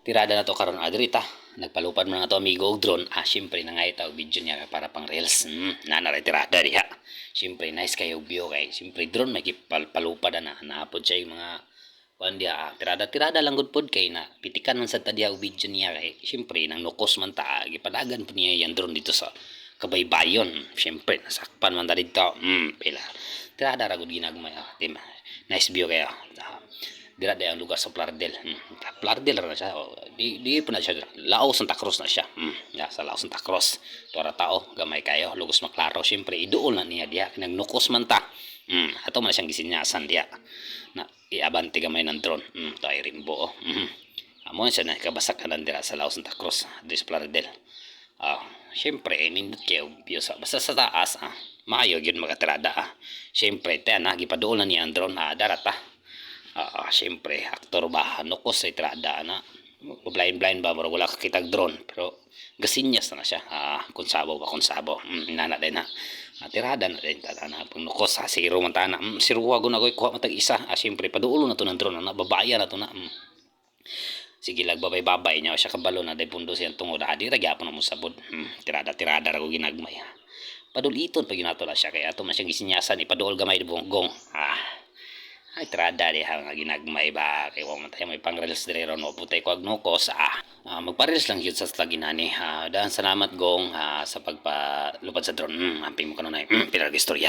tirada na to karon adri ta. Nagpalupad mo na to amigo og drone. Syempre na nga ito video niya para pang reels. Na tirada diha. Syempre nice kayo view kay. Syempre drone may palupad na naapod siya yung mga kuan dia tirada lang gud pod kay na pitikan man sa tadiya og video niya kay syempre nang nukos man ta gipadagan po niya yung drone dito sa Kabaybayon. Syempre nasakpan man ta dito. Pila. Tirada ra gud ginagmay. Nice view kayo. Dira day ang lugar sa Plardel. Plardel ra na siya. Di pa na siya. Lao Santa Cruz na siya. Sa Lao Santa Cruz. Para tao gamay kayo lugos maklaro. Syempre iduol na niya diha nagnukos man ta. Ato man siyang gisinyasan diha. Na iabante gamay ng drone. To ay rimbo. Amo siya na kabasak na dira sa Lao Santa Cruz. Di sa Plardel. Syempre nindot kayo view sa basta sa taas. Maayo gyud magatirada. Syempre tayo na gipaduol na niya ang drone. Darata. Siyempre aktor ba nukos sa itrada na blind ba mura wala kakitag drone pero gasinyas na siya kung sabo nana din na tirada na din na pag nukos zero man tana siruwa ko na ko kuha matag isa siyempre paduulo na to ng drone na babaya na to na sige lagbabay-babay niya siya kabalo na day pundo siyang tungod adi ragyapon na mo sabod tirada ra ko ginagmay paduliton pag ginato na siya kaya ato man siyang gisinyasan ipaduol gamay gong ay trada di ha nga ginagmay ba kay wa man tayo may pang-reels dire ron o putay ko agnukos magpa-reels lang yun sa slaginani daan salamat gong sa pagpalupad sa drone amping mo kanunay pila istorya